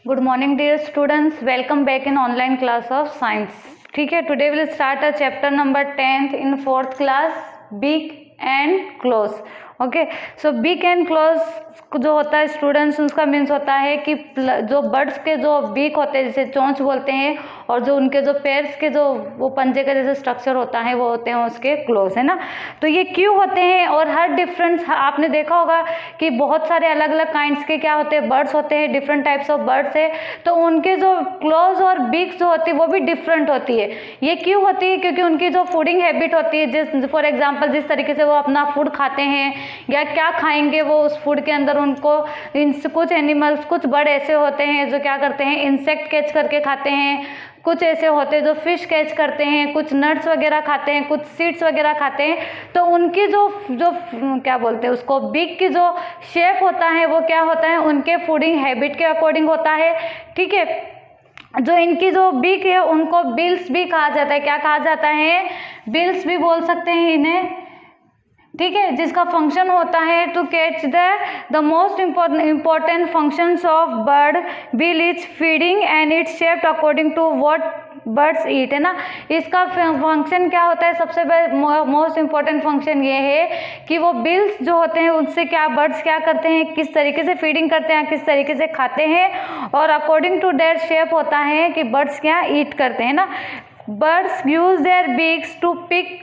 Good morning dear students, welcome back in online class of science. ठीक है, today will start a chapter number 10th in 4th class, beak and close. Okay, so beak and close जो होता है students, उसका means होता है कि जो बर्ड्स के जो बीक होते हैं जिसे चोंच बोलते हैं, और जो उनके जो पैर्स के जो वो पंजे का जैसे स्ट्रक्चर होता है वो होते हैं उसके क्लोज, है ना। तो ये क्यों होते हैं, और हर डिफरेंस आपने देखा होगा कि बहुत सारे अलग अलग काइंड्स के क्या होते हैं, बर्ड्स होते हैं, डिफरेंट टाइप्स ऑफ बर्ड्स है, तो उनके जो क्लोज और बीक्स जो होती है वो भी डिफरेंट होती है। ये क्यों होती है? क्योंकि उनकी जो फूडिंग हैबिट होती है, जिस फॉर एग्जांपल जिस तरीके से वो अपना फूड खाते हैं या क्या खाएंगे वो उस फूड के अंदर, उनको कुछ एनिमल्स, कुछ बर्ड ऐसे होते हैं जो क्या करते हैं, इंसेक्ट कैच करके खाते हैं, कुछ ऐसे होते हैं जो फिश कैच करते हैं, कुछ नट्स वगैरह खाते हैं, कुछ सीड्स वगैरह खाते हैं। तो उनकी जो क्या बोलते हैं उसको, बीक की जो शेप होता है वो क्या होता है, उनके फूडिंग हैबिट के अकॉर्डिंग होता है। ठीक है, जो इनकी जो बीक है उनको बिल्स भी कहा जाता है। क्या कहा जाता है? बिल्स भी बोल सकते हैं इन्हें। ठीक है, जिसका फंक्शन होता है to catch the most important functions of bird bill is feeding and it's shaped according to what birds eat, है ना। इसका फंक्शन क्या होता है? सबसे मोस्ट इम्पॉर्टेंट फंक्शन ये है कि वो बिल्स जो होते हैं उनसे क्या बर्ड्स क्या करते हैं, किस तरीके से फीडिंग करते हैं, किस तरीके से खाते हैं, और अकॉर्डिंग टू देयर शेप होता है कि बर्ड्स क्या ईट करते हैं ना। Birds use their beaks to pick,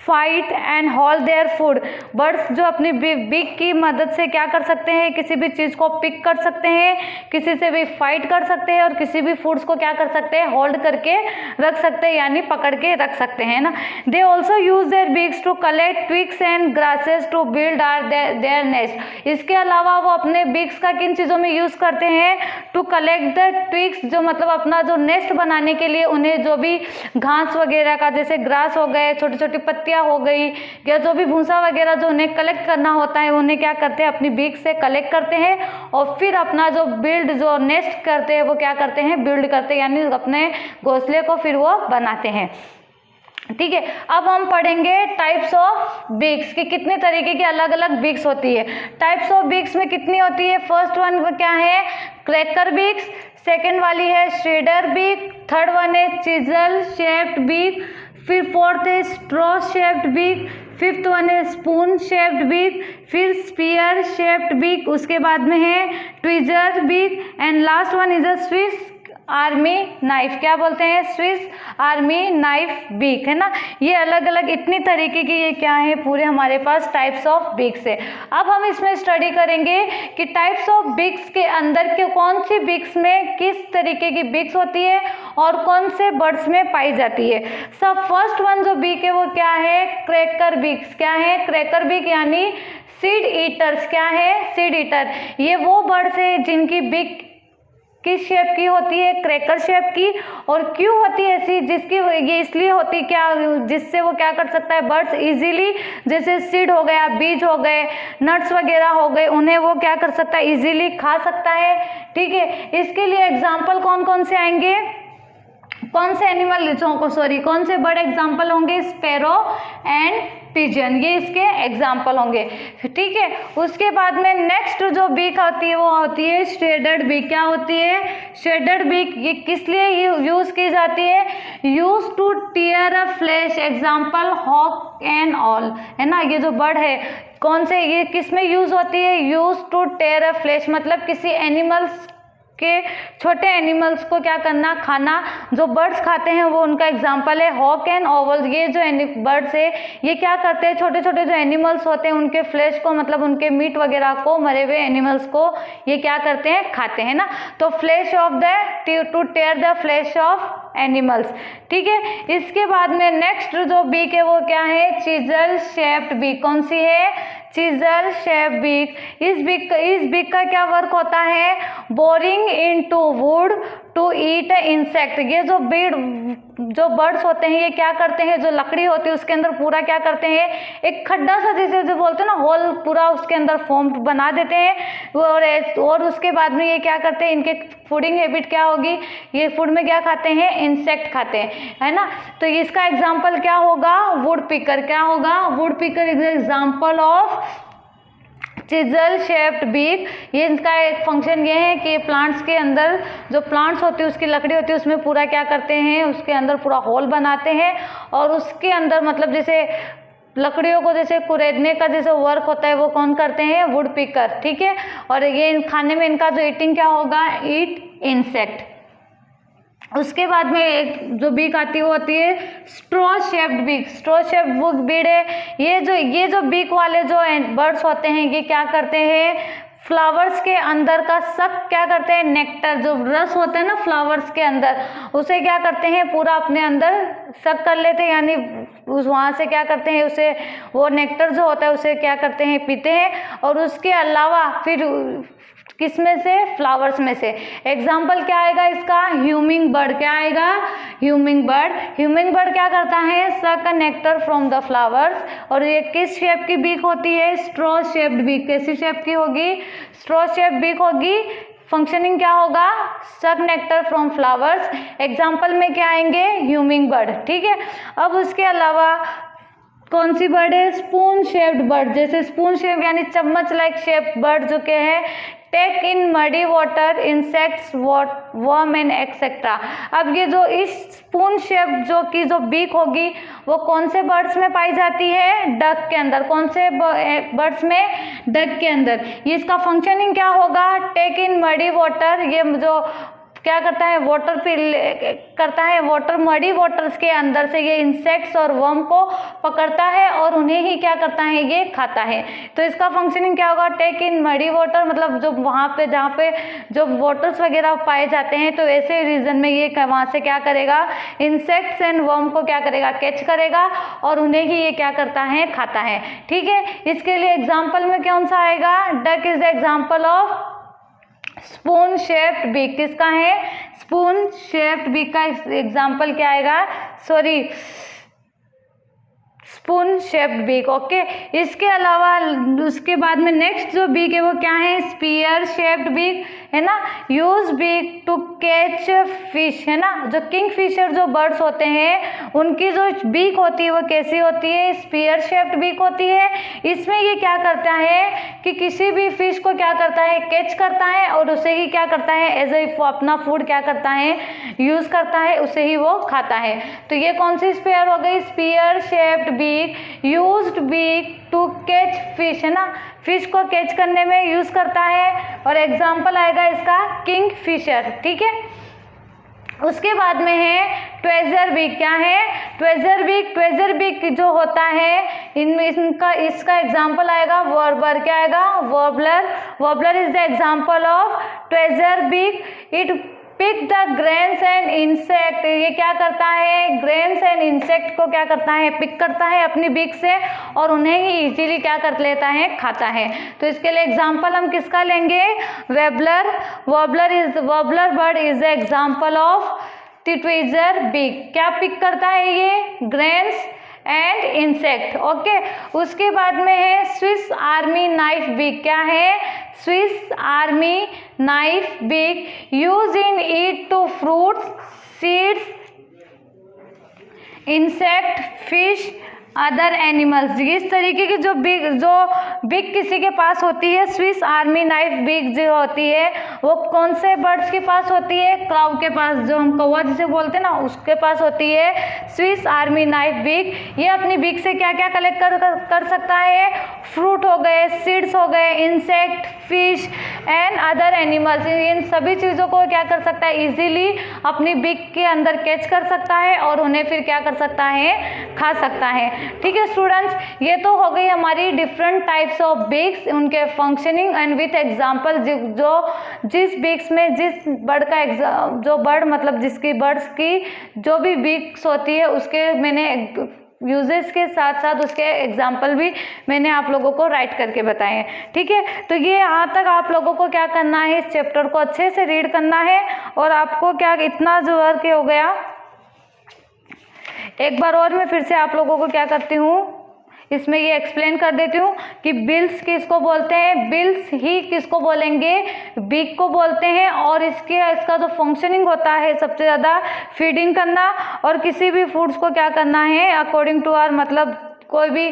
fight and hold their food. Birds जो अपनी बीक की मदद से क्या कर सकते हैं, किसी भी चीज़ को पिक कर सकते हैं, किसी से भी फाइट कर सकते हैं, और किसी भी फूड्स को क्या कर सकते हैं, होल्ड करके रख सकते हैं, यानी पकड़ के रख सकते हैं ना। They also use their beaks to collect twigs and grasses to build their nest. इसके अलावा वो अपने बीक्स का किन चीज़ों में यूज़ करते हैं? टू कलेक्ट द ट्विग्स, जो मतलब अपना जो नेस्ट बनाने के लिए उन्हें जो भी घास वगैरह का, जैसे ग्रास हो गए, छोटी छोटी पत्तियां हो गई, या जो भी भूसा वगैरह जो उन्हें कलेक्ट करना होता है, उन्हें क्या करते हैं, अपनी बीक से कलेक्ट करते हैं, और फिर अपना जो बिल्ड, जो नेस्ट करते हैं वो क्या करते हैं, बिल्ड करते हैं, यानी अपने घोंसले को फिर वो बनाते हैं। ठीक है, अब हम पढ़ेंगे टाइप्स ऑफ बीक्स कि कितने तरीके की अलग अलग बीक्स होती है। टाइप्स ऑफ बीक्स में कितनी होती है? फर्स्ट वन क्या है? Cracker beaks. सेकेंड वाली है श्रेडर बीक। थर्ड वन है चिजल शेप्ड बीक। फिर फोर्थ है straw shaped beak. Fifth one है स्पून शेप्ड बीक। फिर स्पीयर शेप्ड बीक। उसके बाद में है tweezer beak, and last one is a Swiss army knife. क्या बोलते हैं? स्विस आर्मी नाइफ बीक, है ना। ये अलग अलग इतनी तरीके की ये क्या है, पूरे हमारे पास टाइप्स ऑफ बीक्स है। अब हम इसमें स्टडी करेंगे कि टाइप्स ऑफ बीक्स के अंदर के कौन सी बीक्स में किस तरीके की बीक्स होती है और कौन से बर्ड्स में पाई जाती है। सब फर्स्ट वन जो बीक है वो क्या है? Cracker beaks. क्या है? क्रैकर बीक, यानी सीड ईटर्स। क्या है? Seed eater. ये वो बर्ड्स है जिनकी बीक किस शेप की होती है? क्रैकर शेप की। और क्यों होती है ऐसी? जिसकी ये इसलिए होती क्या, जिससे वो क्या कर सकता है, बर्ड्स इजीली, जैसे सीड हो गया, बीज हो गए, नट्स वगैरह हो गए, उन्हें वो क्या कर सकता है, इजीली खा सकता है। ठीक है, इसके लिए एग्जाम्पल कौन कौन से आएंगे, कौन से एनिमल कौन से बर्ड एग्जाम्पल होंगे? स्पैरो एंड पिजन, ये इसके एग्जाम्पल होंगे। ठीक है, उसके बाद में नेक्स्ट जो बीक होती है वो होती है श्रेडेड बीक। क्या होती है? Shredded beak. ये किस लिए यूज की जाती है? Use to tear a flesh. Example hawk and all, है ना। ये जो बर्ड है कौन से, ये किस में यूज होती है? Use to tear a flesh, मतलब किसी एनिमल्स के, छोटे एनिमल्स को क्या करना, खाना। जो बर्ड्स खाते हैं वो उनका एग्जांपल है हॉक एंड ओवल। ये जो बर्ड्स है ये क्या करते हैं, छोटे छोटे जो एनिमल्स होते हैं उनके फ्लैश को, मतलब उनके मीट वगैरह को, मरे हुए एनिमल्स को ये क्या करते हैं, खाते हैं ना। तो flesh of the, to tear the flesh of animals. ठीक है, इसके बाद में नेक्स्ट जो बीक है वो क्या है? Chisel shaped beak. कौन सी है? Chisel shape beak. इस बीक का क्या वर्क होता है? Boring into wood to eat insect. ये जो बर्ड्स होते हैं ये क्या करते हैं, जो लकड़ी होती है उसके अंदर पूरा क्या करते हैं, एक खड्डा सा, जैसे जो बोलते हैं ना, होल पूरा उसके अंदर फॉर्म बना देते हैं। और उसके बाद में ये क्या करते हैं, इनके फूडिंग हैबिट क्या होगी, ये फूड में क्या खाते हैं, इंसेक्ट खाते हैं, है ना। तो इसका एग्जाम्पल क्या होगा? Woodpecker. क्या होगा? Woodpecker is example of chisel shaped beak, ये इनका एक फंक्शन ये है कि प्लांट्स के अंदर जो प्लांट्स होती है उसकी लकड़ी होती है उसमें पूरा क्या करते हैं, उसके अंदर पूरा होल बनाते हैं और उसके अंदर मतलब जैसे लकड़ियों को जैसे कुरेदने का जैसे वर्क होता है वो कौन करते हैं, वुड पिकर, ठीक है। और ये खाने में इनका जो ईटिंग क्या होगा, ईट इंसेक्ट। उसके बाद में एक जो बीक आती है वो होती है straw shaped beak. Straw shaped beak है, ये जो बीक वाले जो बर्ड्स होते हैं ये क्या करते हैं, फ्लावर्स के अंदर का सक क्या करते हैं, नेक्टर जो रस होता है ना फ्लावर्स के अंदर, उसे क्या करते हैं पूरा अपने अंदर सक कर लेते हैं, यानी उस वहाँ से क्या करते हैं उसे, वो नेक्टर जो होता है उसे क्या करते हैं, पीते हैं। और उसके अलावा फिर किस में से, फ्लावर्स में से। एग्जाम्पल क्या आएगा इसका, ह्यूमिंग बर्ड। क्या आएगा, ह्यूमिंग बर्ड। ह्यूमिंग बर्ड क्या करता है, सक नेक्टर फ्रॉम द फ्लावर्स। और ये किस शेप की बीक होती है, स्ट्रॉ शेप्ड बीक। कैसी शेप की होगी, स्ट्रॉ शेप्ड बीक होगी। फंक्शनिंग क्या होगा, सक नेक्टर फ्रॉम फ्लावर्स। एग्जाम्पल में क्या आएंगे, ह्यूमिंग बर्ड, ठीक है। अब उसके अलावा कौन सी बर्ड है, स्पून शेप्ड बर्ड। जैसे स्पून शेप यानी चम्मच लाइक शेप बर्ड जो के है, take in muddy water insects worm and etcetera. अब ये जो इस स्पून शेप जो बीक होगी वो कौन से बर्ड्स में पाई जाती है, डक के अंदर। कौन से बर्ड्स में, डक के अंदर। ये इसका फंक्शनिंग क्या होगा, टेक इन मडी वाटर, ये जो क्या करता है, वाटर करता है, वाटर मडी वाटर्स के अंदर से ये इंसेक्ट्स और वर्म को पकड़ता है और उन्हें ही क्या करता है, ये खाता है। तो इसका फंक्शनिंग क्या होगा, टेक इन मडी वाटर, मतलब जो वहाँ पे जहाँ पे जो वाटर्स वगैरह पाए जाते हैं तो ऐसे रीजन में ये वहाँ से क्या करेगा, इंसेक्ट्स एंड वर्म को क्या करेगा, कैच करेगा और उन्हें ही ये क्या करता है, खाता है, ठीक है। इसके लिए एग्जाम्पल में कौन सा आएगा, duck is the example of spoon shaped beak. किसका है, स्पून शेप्ड बीक का एग्जाम्पल क्या आएगा, sorry spoon shaped beak, okay. इसके अलावा उसके बाद में नेक्स्ट जो बीक है वो क्या है, स्पीयर शेप्ड बीक, है ना। Use beak to catch fish, है ना। जो किंग फिशर जो बर्ड्स होते हैं उनकी जो बीक होती है वो कैसी होती है, स्पीयर शेप्ड बीक होती है। इसमें ये क्या करता है कि किसी भी फिश को क्या करता है, कैच करता है और उसे ही क्या करता है, एज ए अपना फूड क्या करता है, यूज करता है, उसे ही वो खाता है। तो ये कौन सी स्पीयर हो गई, spear shaped beak, used beak to catch fish, है ना। फिश को कैच करने में यूज करता है। और एग्जाम्पल आएगा इसका किंग फिशर, ठीक है। उसके बाद में है ट्वेजर बीक। क्या है, ट्वेजर बीक। ट्वेजर बीक जो होता है इनमें इसका एग्जाम्पल आएगा वॉर्बर। क्या आएगा, warbler. Warbler is the example of tweezer beak. It pick the grains and insect. ये क्या करता है, ग्रेन्स एंड इंसेक्ट को क्या करता है, पिक करता है अपनी बीक से और उन्हें ही इजीली क्या कर लेता है, खाता है। तो इसके लिए एग्जाम्पल हम किसका लेंगे, warbler. Warbler bird is the example of tweezer beak. क्या पिक करता है ये, ग्रेन्स एंड इंसेक्ट, ओके। उसके बाद में है स्विस आर्मी नाइफ बीक। क्या है, Swiss army knife beak, use in eat to fruits, seeds, insect, fish, other animals. इस तरीके की जो बिग किसी के पास होती है, स्विस आर्मी नाइफ बिग जो होती है वो कौन से बर्ड्स के पास होती है, क्राउ के पास, जो हम कौवा जिसे बोलते हैं ना उसके पास होती है स्विस आर्मी नाइफ बिग। ये अपनी बिग से क्या क्या कलेक्ट कर सकता है, फ्रूट हो गए, सीड्स हो गए, insect, fish and other animals. इन सभी चीज़ों को क्या कर सकता है, इजीली अपनी बिग के अंदर कैच कर सकता है और उन्हें फिर क्या कर सकता है, खा सकता है। ठीक है स्टूडेंट्स, ये तो हो गई हमारी डिफरेंट टाइप्स ऑफ बिग्स, उनके फंक्शनिंग एंड विथ एग्जांपल। जो जिस बिग्स में जिस बर्ड का जो बर्ड मतलब जिसकी बर्ड्स की जो भी बिग्स होती है उसके मैंने यूजेस के साथ साथ उसके एग्जाम्पल भी मैंने आप लोगों को राइट करके बताए हैं। ठीक है, तो ये यहाँ तक आप लोगों को क्या करना है, इस चैप्टर को अच्छे से रीड करना है और आपको क्या इतना जो वर्क हो गया, एक बार और मैं फिर से आप लोगों को क्या करती हूँ, इसमें ये एक्सप्लेन कर देती हूँ कि बिल्स किसको बोलते हैं, बिल्स ही किसको बोलेंगे, बिग को बोलते हैं। और इसका जो फंक्शनिंग होता है सबसे ज़्यादा फीडिंग करना और किसी भी फूड्स को क्या करना है अकॉर्डिंग टू आवर मतलब कोई भी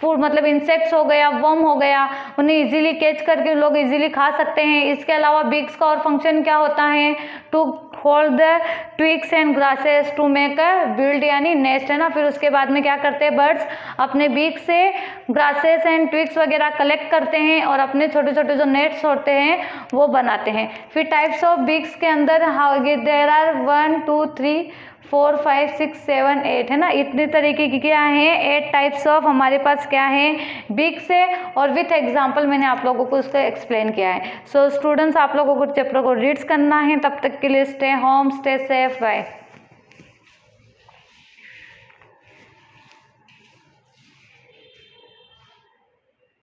फूड मतलब इंसेक्ट्स हो गया, वर्म हो गया, उन्हें इजीली कैच करके लोग इजीली खा सकते हैं। इसके अलावा बीक्स का और फंक्शन क्या होता है, to hold the twigs and grasses to make a build यानी नेस्ट, है ना। फिर उसके बाद में क्या करते हैं, बर्ड्स अपने बीक से ग्रासेस एंड ट्विग्स वगैरह कलेक्ट करते हैं और अपने छोटे छोटे जो नेट्स होते हैं वो बनाते हैं। फिर टाइप्स ऑफ बीक्स के अंदर देयर आर 1 2 3 4 5 6 7 8, है ना। इतने तरीके की क्या है, 8 टाइप्स ऑफ हमारे पास क्या है बीक्स है, और विथ एग्जांपल मैंने आप लोगों को उसको एक्सप्लेन किया है। सो स्टूडेंट्स, आप लोगों को चैप्टर को रीड्स करना है। तब तक के लिए stay home, stay safe, bye.